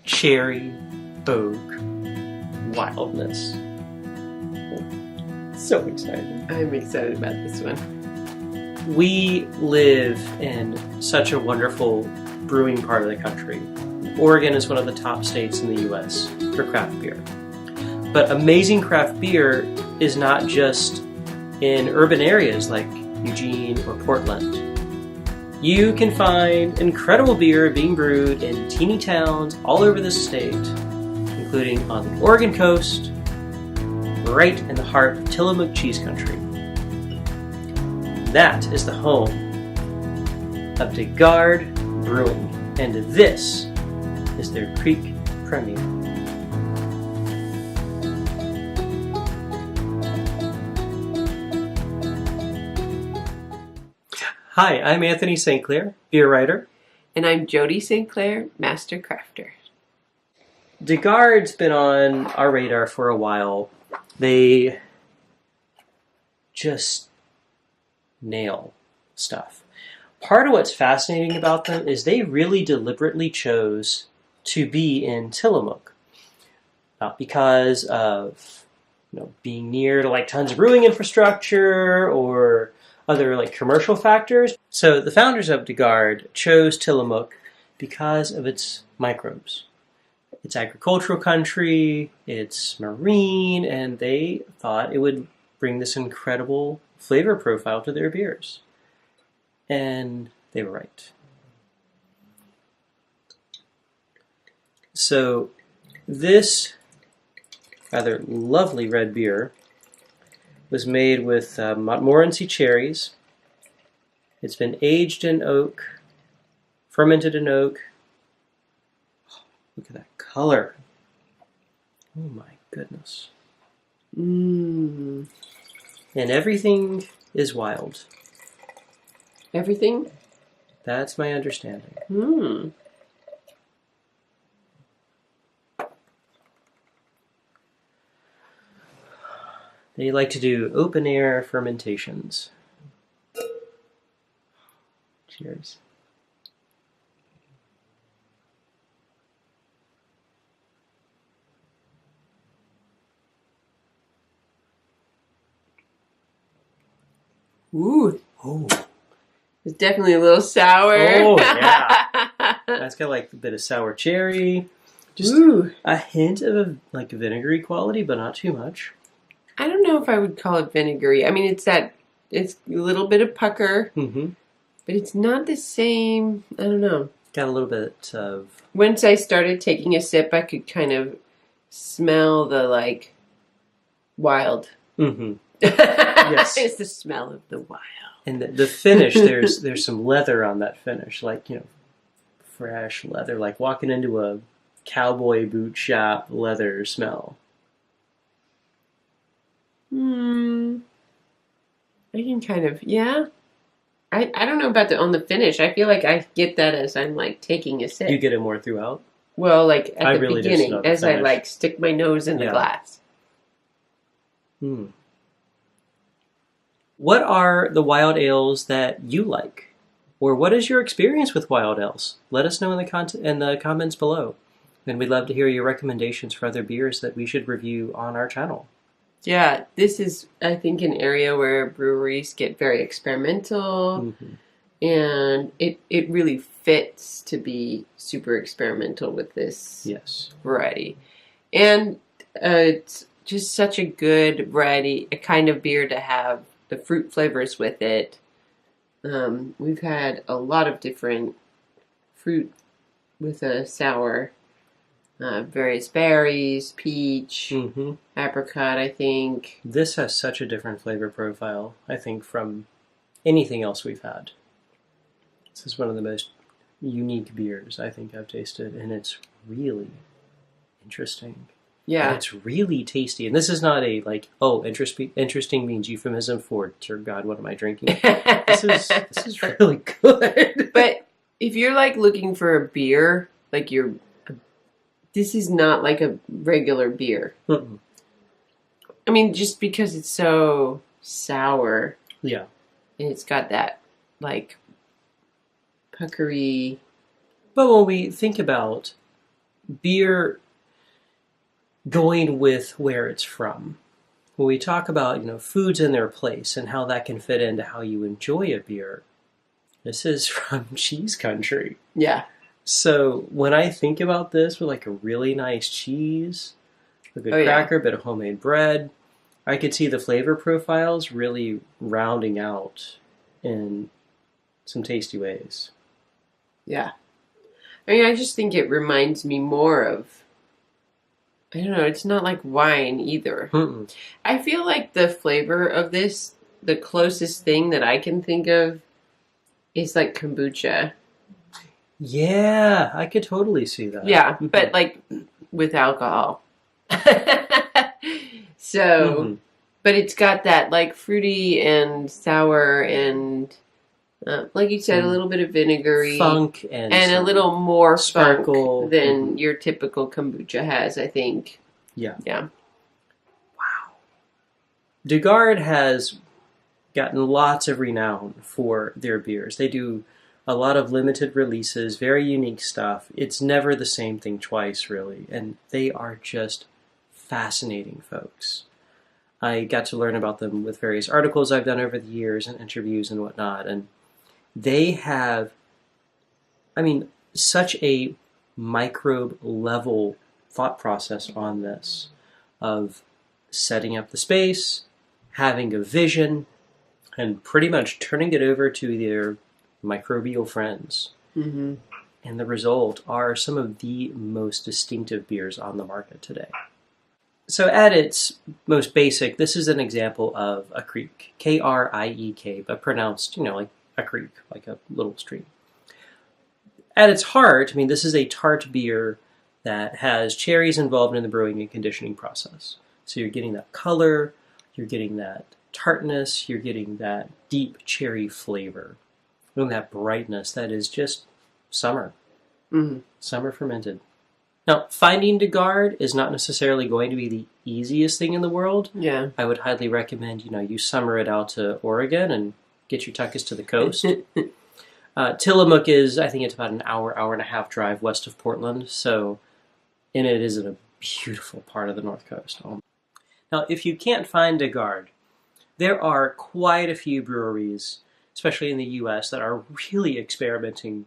cherry, oak, wildness. So excited. I'm excited about this one. We live in such a wonderful brewing part of the country. Oregon is one of the top states in the U.S. for craft beer. But amazing craft beer is not just in urban areas like Eugene or Portland. You can find incredible beer being brewed in teeny towns all over the state, including on the Oregon coast, right in the heart of Tillamook Cheese Country. That is the home of Garde Brewing, and this is their Kriek Première. Hi, I'm Anthony St. Clair, beer writer. And I'm Jody St. Clair, master crafter. Garde's been on our radar for a while. They just nail stuff. Part of what's fascinating about them is they really deliberately chose to be in Tillamook. Not because of being near to tons of brewing infrastructure or other commercial factors. So the founders of Garde chose Tillamook because of its microbes. It's agricultural country, it's marine, and they thought it would bring this incredible flavor profile to their beers. And they were right. So this rather lovely red beer was made with Montmorency cherries. It's been aged in oak, fermented in oak. Oh, look at that color. Oh my goodness. Mmm. And everything is wild. Everything? That's my understanding. Mmm. They like to do open air fermentations. Cheers. Ooh. Oh. It's definitely a little sour. Oh, yeah. That's got a bit of sour cherry. Just Ooh. a hint of a vinegary quality, but not too much. I don't know if I would call it vinegary. I mean, it's a little bit of pucker, Mm-hmm. but it's not the same. I don't know. Got a little bit of... Once I started taking a sip, I could kind of smell the, wild. Mm-hmm. Yes. It's the smell of the wild. And the finish, there's some leather on that finish, fresh leather, like walking into a cowboy boot shop leather smell. I can kind of, yeah. I don't know about on the finish. I feel like I get that as I'm taking a sip. You get it more throughout? Well, at the really just beginning, know the as finish. I stick my nose in the glass. Hmm. What are the wild ales that you like? Or what is your experience with wild ales? Let us know in the comments below. And we'd love to hear your recommendations for other beers that we should review on our channel. Yeah, this is, I think, an area where breweries get very experimental. Mm-hmm. And it really fits to be super experimental with this variety. And it's just such a good variety, a kind of beer to have the fruit flavors with it. We've had a lot of different fruit with a sour. Various berries, peach, apricot, I think. This has such a different flavor profile, I think, from anything else we've had. This is one of the most unique beers I think I've tasted, and it's really interesting. Yeah. And it's really tasty. And this is not a, interesting means euphemism for, dear God, what am I drinking? This is really good. But if you're, looking for a beer, this is not a regular beer. Mm-mm. I mean, just because it's so sour. Yeah. And it's got that, puckery. But when we think about beer going with where it's from. When we talk about, foods in their place and how that can fit into how you enjoy a beer, this is from cheese country. Yeah. So when I think about this with like a really nice cheese, a good cracker, bit of homemade bread, I could see the flavor profiles really rounding out in some tasty ways. Yeah. I mean, I just think it reminds me more of, I don't know, it's not like wine either. Mm-mm. I feel like the flavor of this, the closest thing that I can think of is like kombucha. Yeah, I could totally see that. Yeah, but like with alcohol. So, but it's got that like fruity and sour and like you said, a little bit of vinegary, funk, and a little more sparkle funk than your typical kombucha has, I think. Yeah. Wow. De Garde has gotten lots of renown for their beers. They do a lot of limited releases, very unique stuff. It's never the same thing twice, really, and they are just fascinating folks. I got to learn about them with various articles I've done over the years and interviews and whatnot, and they have, such a microbe level thought process on this of setting up the space, having a vision, and pretty much turning it over to their microbial friends. Mm-hmm. And the result are some of the most distinctive beers on the market today. So at its most basic, this is an example of a Kriek, K-R-I-E-K, but pronounced, like a creek, like a little stream. At its heart, this is a tart beer that has cherries involved in the brewing and conditioning process. So you're getting that color, you're getting that tartness, you're getting that deep cherry flavor, and that brightness that is just summer. Mm-hmm. Summer fermented. Now, finding De Garde is not necessarily going to be the easiest thing in the world. Yeah. I would highly recommend, you summer it out to Oregon and get your tuckus to the coast. Tillamook is, I think it's about an hour and a half drive west of Portland, and it is in a beautiful part of the North Coast. Now, if you can't find De Garde, there are quite a few breweries, especially in the U.S., that are really experimenting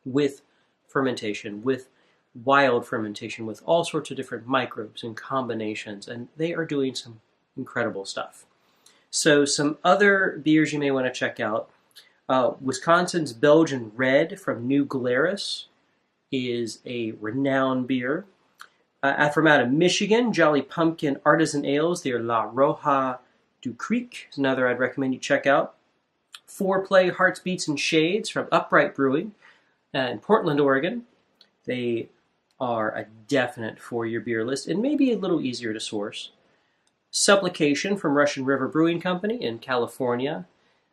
with fermentation, with wild fermentation, with all sorts of different microbes and combinations, and they are doing some incredible stuff. So some other beers you may want to check out. Wisconsin's Belgian Red from New Glarus is a renowned beer. From out of Michigan, Jolly Pumpkin Artisan Ales, their La Roja du Kriek is another I'd recommend you check out. Foreplay Hearts, Beats, and Shades from Upright Brewing in Portland, Oregon. They are a definite for your beer list and maybe a little easier to source. Supplication from Russian River Brewing Company in California.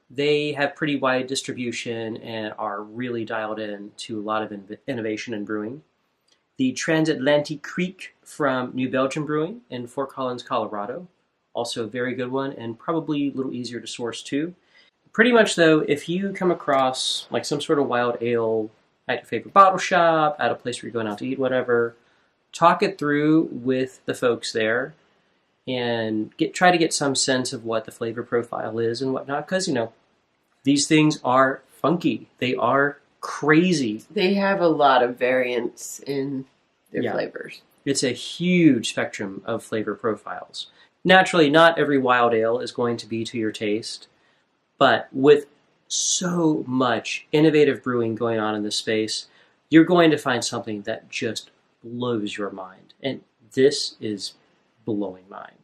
They have pretty wide distribution and are really dialed in to a lot of innovation in brewing. The Transatlantic Kriek from New Belgium Brewing in Fort Collins, Colorado. Also a very good one and probably a little easier to source too. Pretty much though, if you come across like some sort of wild ale at your favorite bottle shop, at a place where you're going out to eat, whatever, talk it through with the folks there and try to get some sense of what the flavor profile is and whatnot, because, these things are funky. They are crazy. They have a lot of variance in their flavors. It's a huge spectrum of flavor profiles. Naturally, not every wild ale is going to be to your taste, but with so much innovative brewing going on in this space, you're going to find something that just blows your mind. And this is blowing mine.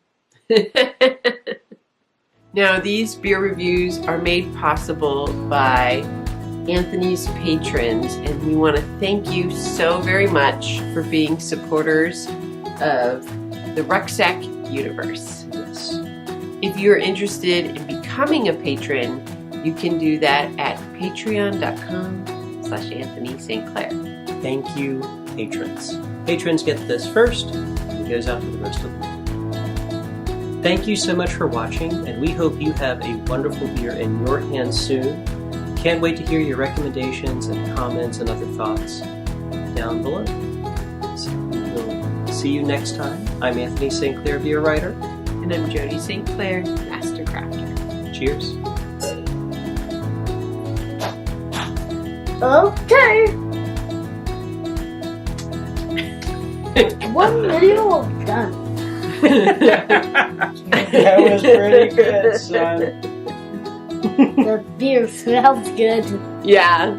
Now, these beer reviews are made possible by Anthony's patrons, and we want to thank you so very much for being supporters of the Rucksack Universe. Yes. If you're interested in becoming a patron, you can do that at patreon.com/Anthony St. Clair. Thank you, patrons. Patrons get this first, and it goes out to the rest of them. Thank you so much for watching, and we hope you have a wonderful beer in your hands soon. Can't wait to hear your recommendations and comments and other thoughts down below. See you. see you next time. I'm Anthony St. Clair, beer writer. And I'm Jody St. Clair, master crafter. Cheers. Okay. One video done. That was pretty good, son. The beer smells good. Yeah.